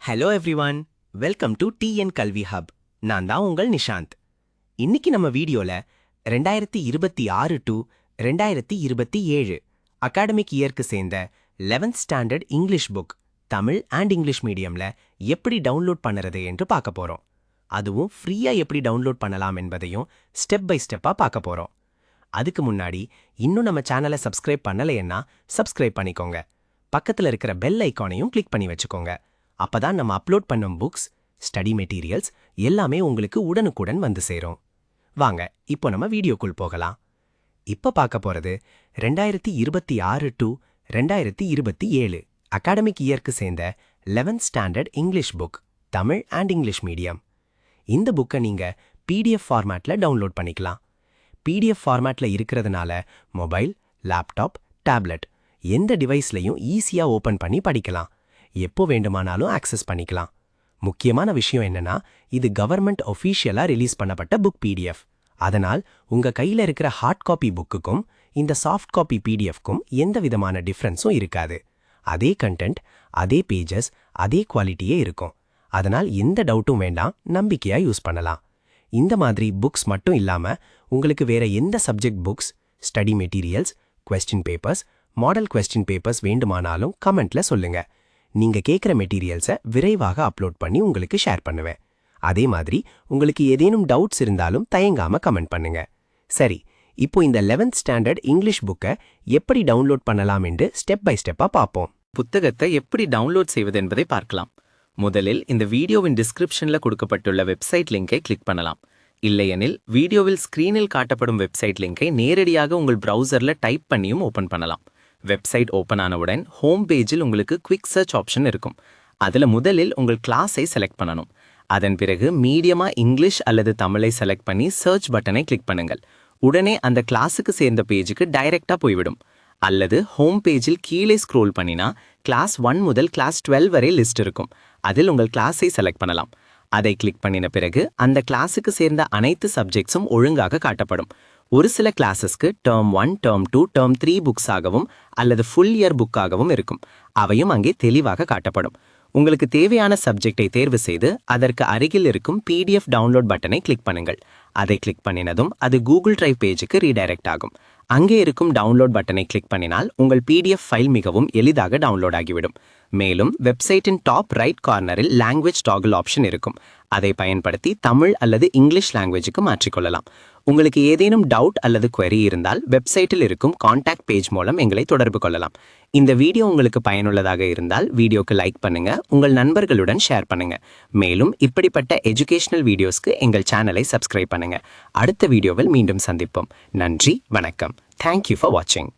Hello everyone, welcome to TN கல்வி hub. நான் தான் உங்கள் நிஷாந்த். இன்னைக்கு நம்ம வீடியோல 2026 டு 2027 அகாடமிக் இயர்க்கு சேர்ந்த 11th standard English book Tamil and English மீடியம்ல எப்படி டவுன்லோட் பண்ணுறது என்று பார்க்க போறோம். அதுவும் ஃப்ரீயா எப்படி டவுன்லோட் பண்ணலாம் என்பதையும் ஸ்டெப் பை ஸ்டெப்பா பார்க்க போறோம். அதுக்கு முன்னாடி இன்னும் நம்ம சேனலை சப்ஸ்கிரைப் பண்ணலைன்னா சப்ஸ்கிரைப் பண்ணிக்கோங்க. பக்கத்துல இருக்கிற பெல் ஐக்கானையும் கிளிக் பண்ணி வச்சுக்கோங்க. அப்பதான் நம்ம அப்லோட் பண்ணும் புக்ஸ், ஸ்டடி மெட்டீரியல்ஸ் எல்லாமே உங்களுக்கு உடனுக்குடன் வந்து சேரும். வாங்க இப்போ நம்ம வீடியோக்குள் போகலாம். இப்ப பார்க்க போறது 2026 டு 2027 அகாடமிக் இயர்க்கு சேர்ந்த 11th standard English book Tamil and English medium. இந்த புக்கை நீங்க பிடிஎஃப் ஃபார்மேட்ல டவுன்லோட் பண்ணிக்கலாம். பிடிஎஃப் ஃபார்மேட்ல இருக்கிறதுனால மொபைல், லேப்டாப், டேப்லெட் எந்த டிவைஸ்லையும் ஈஸியா ஓபன் பண்ணி படிக்கலாம். எப்போ வேண்டுமானாலும் ஆக்சஸ் பண்ணிக்கலாம். முக்கியமான விஷயம் என்னன்னா, இது கவர்மெண்ட் ஒஃபீஷியலா ரிலீஸ் பண்ணப்பட்ட புக் பிடிஎஃப். அதனால் உங்க கையில இருக்கிற ஹார்ட் காப்பி புக்குக்கும் இந்த சாஃப்ட் காப்பி பிடிஎஃப்க்கும் எந்த விதமான டிஃபரன்ஸும் இருக்காது. அதே கண்டென்ட், அதே பேஜஸ், அதே குவாலிட்டியே இருக்கும். அதனால் எந்த டவுட்டும் வேண்டாம், நம்பிக்கையா யூஸ் பண்ணலாம். இந்த மாதிரி புக்ஸ் மட்டும் இல்லாம உங்களுக்கு வேற எந்த subject books, study materials, question papers, model question papers வேண்டுமானாலும் கமெண்ட்ல சொல்லுங்க. நீங்க கேட்குற மெட்டீரியல்ஸை விரைவாக அப்லோட் பண்ணி உங்களுக்கு ஷேர் பண்ணுவேன். அதே மாதிரி உங்களுக்கு ஏதேனும் டவுட்ஸ் இருந்தாலும் தயங்காம கமெண்ட் பண்ணுங்க. சரி, இப்போ இந்த 11th ஸ்டாண்டர்ட் இங்கிலீஷ் புக்கை எப்படி டவுன்லோட் பண்ணலாம் என்று ஸ்டெப் பை ஸ்டெப்பா பார்ப்போம். புத்தகத்தை எப்படி டவுன்லோட் செய்வது என்பதை பார்க்கலாம். முதலில் இந்த வீடியோவின் டிஸ்கிரிப்ஷன்ல கொடுக்கப்பட்டுள்ள வெப்சைட் லிங்கை கிளிக் பண்ணலாம். இல்லையெனில் வீடியோவில் ஸ்கிரீனில் காட்டப்படும் வெப்சைட் லிங்கை நேரடியாக உங்கள் பிரவுசர்ல டைப் பண்ணியும் ஓபன் பண்ணலாம். வெப்சைட் ஓப்பன் ஆனவுடன் ஹோம் பேஜில் உங்களுக்கு குவிக் சர்ச் ஆப்ஷன் இருக்கும். அதில் முதலில் உங்கள் கிளாஸை செலக்ட் பண்ணணும். அதன் பிறகு மீடியமா இங்கிலீஷ் அல்லது தமிழை செலக்ட் பண்ணி சர்ச் பட்டனை கிளிக் பண்ணுங்கள். உடனே அந்த கிளாஸுக்கு சேர்ந்த பேஜுக்கு டைரக்டா போய்விடும். அல்லது ஹோம் பேஜில் கீழே ஸ்க்ரோல் பண்ணினா கிளாஸ் 1 முதல் கிளாஸ் 12 வரை லிஸ்ட் இருக்கும். அதில் உங்கள் கிளாஸை செலக்ட் பண்ணலாம். அதை கிளிக் பண்ணின பிறகு அந்த கிளாஸுக்கு சேர்ந்த அனைத்து சப்ஜெக்ட்ஸும் ஒழுங்காக காட்டப்படும். ஒரு சில கிளாஸஸ்க்கு டேர்ம் 1, டேர்ம் 2, டேர்ம் 3 புக்ஸாகவும் அல்லது ஃபுல் இயர் புக்காகவும் இருக்கும். அவையும் அங்கே தெளிவாக காட்டப்படும். உங்களுக்கு தேவையான சப்ஜெக்டை தேர்வு செய்து அதற்கு அருகில் இருக்கும் பிடிஎஃப் டவுன்லோட் பட்டனை கிளிக் பண்ணுங்கள். அதை கிளிக் பண்ணினதும் அது கூகுள் டிரைவ் பேஜுக்கு ரீடைரக்ட் ஆகும். அங்கே இருக்கும் டவுன்லோட் பட்டனை கிளிக் பண்ணினால் உங்கள் பிடிஎஃப் ஃபைல் மிகவும் எளிதாக டவுன்லோட் ஆகிவிடும். மேலும் வெப்சைட்டின் டாப் ரைட் கார்னரில் லாங்குவேஜ் டாகிள் ஆப்ஷன் இருக்கும். அதை பயன்படுத்தி தமிழ் அல்லது இங்கிலீஷ் லாங்குவேஜுக்கு மாற்றிக்கொள்ளலாம். உங்களுக்கு ஏதேனும் டவுட் அல்லது query இருந்தால் வெப்சைட்டில் இருக்கும் கான்டாக்ட் பேஜ் மூலம் எங்களை தொடர்பு கொள்ளலாம். இந்த வீடியோ உங்களுக்கு பயனுள்ளதாக இருந்தால் வீடியோக்கு லைக் பண்ணுங்க, உங்கள் நண்பர்களுடன் ஷேர் பண்ணுங்க. மேலும் இப்படிப்பட்ட எஜுகேஷனல் வீடியோஸ்க்கு எங்கள் சேனலை சப்ஸ்கிரைப் பண்ணுங்க. அடுத்த வீடியோவில் மீண்டும் சந்திப்போம். நன்றி, வணக்கம். Thank you for watching.